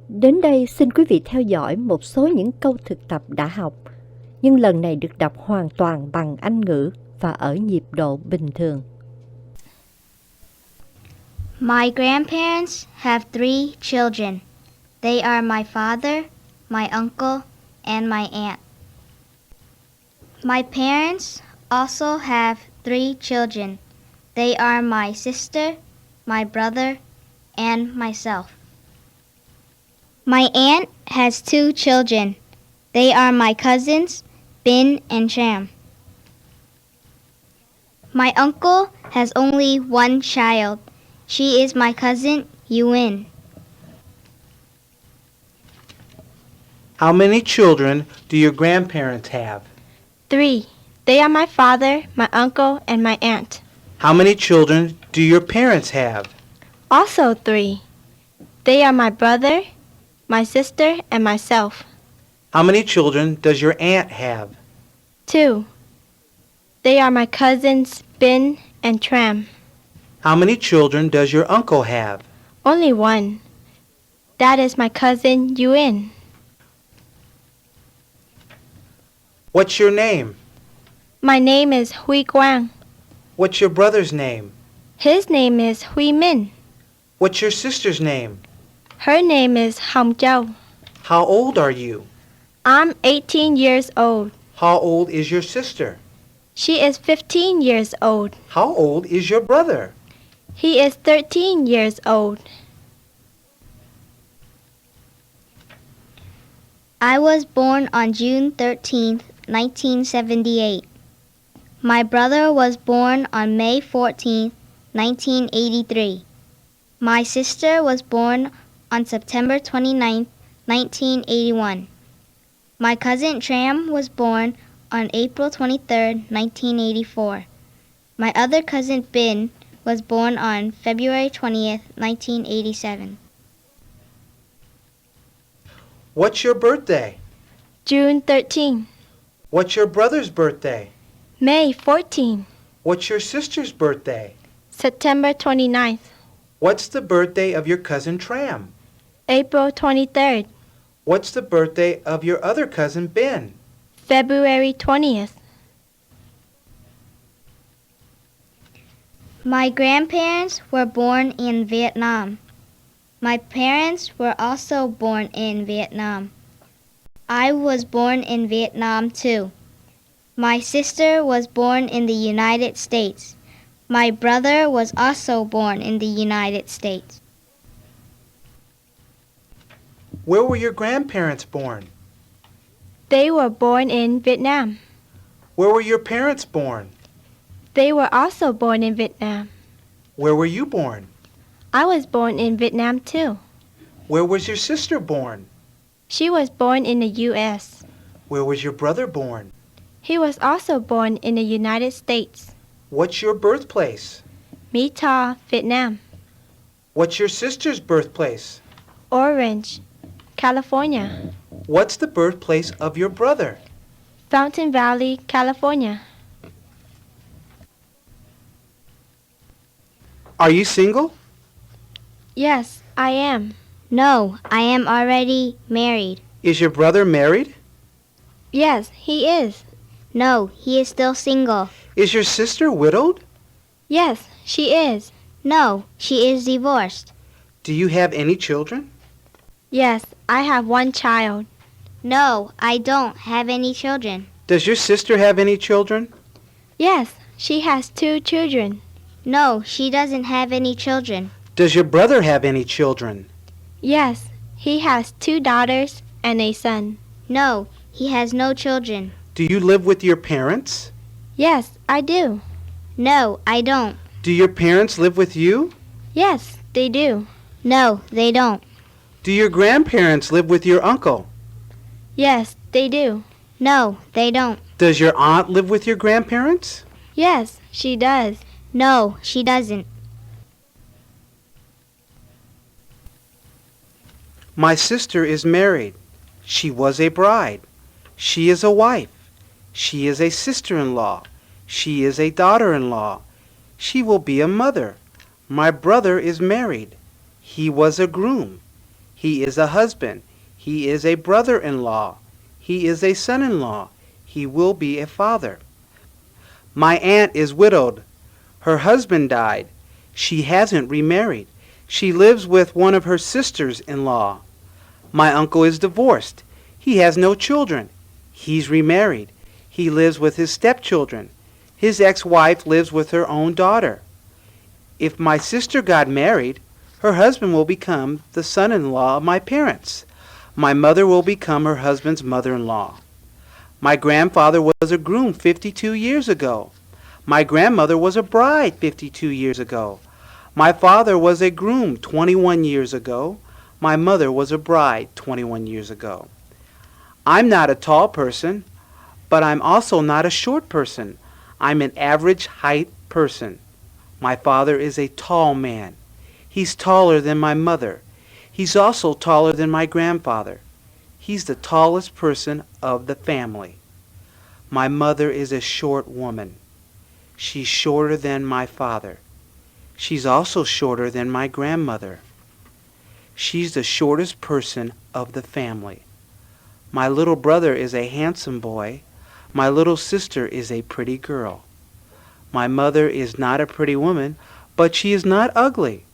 Đến đây xin quý vị theo dõi một số những câu thực tập đã học, nhưng lần này được đọc hoàn toàn bằng Anh ngữ và ở nhịp độ bình thường. My grandparents have 3 children. They are my father, my uncle, and my aunt. My parents also have 3 children. They are my sister, my brother, and myself. My aunt has 2 children. They are my cousins, Bin and Cham. My uncle has only 1 child. She is my cousin, Yuin. How many children do your grandparents have? 3. They are my father, my uncle, and my aunt. How many children do your parents have? Also 3. They are my brother, my sister, and myself. How many children does your aunt have? 2. They are my cousins, Bin and Tram. How many children does your uncle have? Only 1. That is my cousin, Yuin. What's your name? My name is Hui Guang. What's your brother's name? His name is Hui Min. What's your sister's name? Her name is Hong Zhou. How old are you? I'm 18 years old. How old is your sister? She is 15 years old. How old is your brother? He is 13 years old. I was born on June 13th, 1978. My brother was born on May 14th, 1983. My sister was born on September 29th, 1981. My cousin Tram was born on April 23rd, 1984. My other cousin Bin was born on February 20th, 1987. What's your birthday? June 13. What's your brother's birthday? May 14. What's your sister's birthday? September 29th. What's the birthday of your cousin Tram? April 23rd. What's the birthday of your other cousin Ben? February 20th. My grandparents were born in Vietnam. My parents were also born in Vietnam. I was born in Vietnam too. My sister was born in the United States. My brother was also born in the United States. Where were your grandparents born? They were born in Vietnam. Where were your parents born? They were also born in Vietnam. Where were you born? I was born in Vietnam too. Where was your sister born? She was born in the U.S. Where was your brother born? He was also born in the United States. What's your birthplace? My Tho, Vietnam. What's your sister's birthplace? Orange, California. What's the birthplace of your brother? Fountain Valley, California. Are you single? Yes, I am. No, I am already married. Is your brother married? Yes, he is. No, he is still single. Is your sister widowed? Yes, she is. No, she is divorced. Do you have any children? Yes, I have 1 child. No, I don't have any children. Does your sister have any children? Yes, she has 2 children. No, she doesn't have any children. Does your brother have any children? Yes, he has 2 daughters and a son. No, he has no children. Do you live with your parents? Yes, I do. No, I don't. Do your parents live with you? Yes, they do. No, they don't. Do your grandparents live with your uncle? Yes, they do. No, they don't. Does your aunt live with your grandparents? Yes, she does. No, she doesn't. My sister is married. She was a bride. She is a wife. She is a sister-in-law. She is a daughter-in-law. She will be a mother. My brother is married. He was a groom. He is a husband. He is a brother-in-law. He is a son-in-law. He will be a father. My aunt is widowed. Her husband died. She hasn't remarried. She lives with one of her sisters-in-law. My uncle is divorced. He has no children. He's remarried. He lives with his stepchildren. His ex-wife lives with her own daughter. If my sister got married, her husband will become the son-in-law of my parents. My mother will become her husband's mother-in-law. My grandfather was a groom 52 years ago. My grandmother was a bride 52 years ago. My father was a groom 21 years ago. My mother was a bride 21 years ago. I'm not a tall person, but I'm also not a short person. I'm an average height person. My father is a tall man. He's taller than my mother. He's also taller than my grandfather. He's the tallest person of the family. My mother is a short woman. She's shorter than my father. She's also shorter than my grandmother. She's the shortest person of the family. My little brother is a handsome boy. My little sister is a pretty girl. My mother is not a pretty woman, but she is not ugly.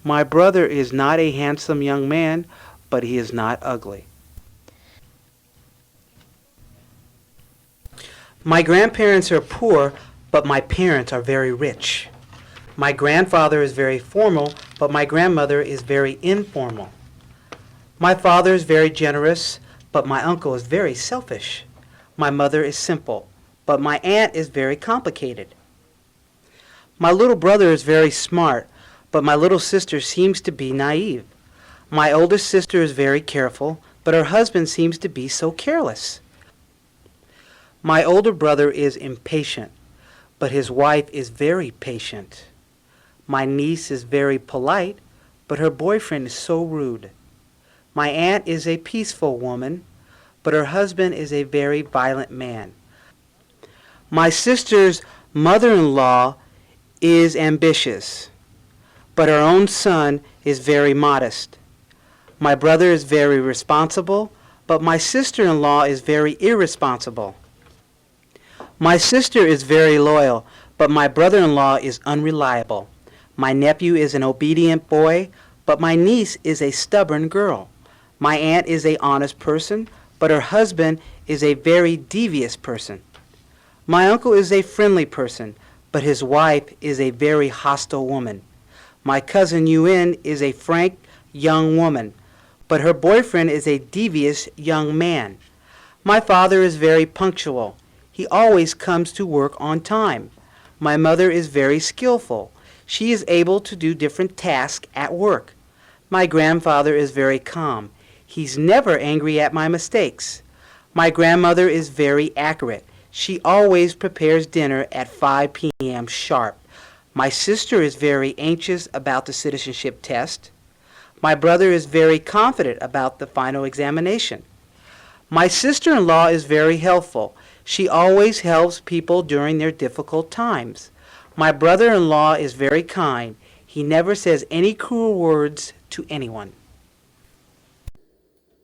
My brother is not a handsome young man, but he is not ugly. My grandparents are poor, but my parents are very rich. My grandfather is very formal, but my grandmother is very informal. My father is very generous, but my uncle is very selfish. My mother is simple, but my aunt is very complicated. My little brother is very smart, but my little sister seems to be naive. My oldest sister is very careful, but her husband seems to be so careless. My older brother is impatient, but his wife is very patient. My niece is very polite, but her boyfriend is so rude. My aunt is a peaceful woman, but her husband is a very violent man. My sister's mother-in-law is ambitious, but her own son is very modest. My brother is very responsible, but my sister-in-law is very irresponsible. My sister is very loyal, but my brother-in-law is unreliable. My nephew is an obedient boy, but my niece is a stubborn girl. My aunt is an honest person, but her husband is a very devious person. My uncle is a friendly person, but his wife is a very hostile woman. My cousin Yuen is a frank young woman, but her boyfriend is a devious young man. My father is very punctual. He always comes to work on time. My mother is very skillful. She is able to do different tasks at work. My grandfather is very calm. He's never angry at my mistakes. My grandmother is very accurate. She always prepares dinner at 5 p.m. sharp. My sister is very anxious about the citizenship test. My brother is very confident about the final examination. My sister-in-law is very helpful. She always helps people during their difficult times. My brother-in-law is very kind. He never says any cruel words to anyone.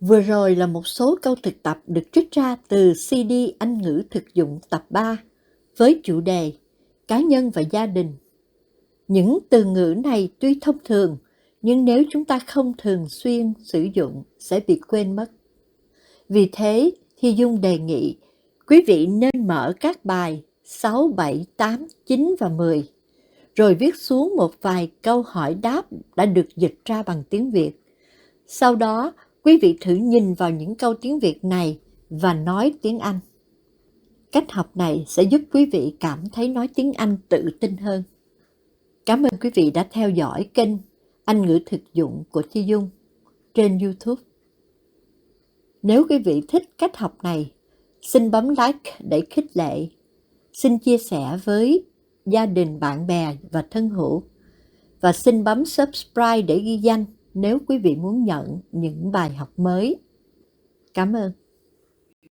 Vừa rồi là một số câu thực tập được trích ra từ CD Anh ngữ thực dụng tập 3 với chủ đề Cá nhân và gia đình. Những từ ngữ này tuy thông thường, nhưng nếu chúng ta không thường xuyên sử dụng sẽ bị quên mất. Vì thế, Thi Dung đề nghị quý vị nên mở các bài 6, 7, 8, 9 và 10, rồi viết xuống một vài câu hỏi đáp đã được dịch ra bằng tiếng Việt. Sau đó, quý vị thử nhìn vào những câu tiếng Việt này và nói tiếng Anh. Cách học này sẽ giúp quý vị cảm thấy nói tiếng Anh tự tin hơn. Cảm ơn quý vị đã theo dõi kênh Anh ngữ thực dụng của Thi Dung trên YouTube. Nếu quý vị thích cách học này, xin bấm like để khích lệ. Xin chia sẻ với gia đình, bạn bè và thân hữu. Và xin bấm subscribe để ghi danh nếu quý vị muốn nhận những bài học mới. Cảm ơn.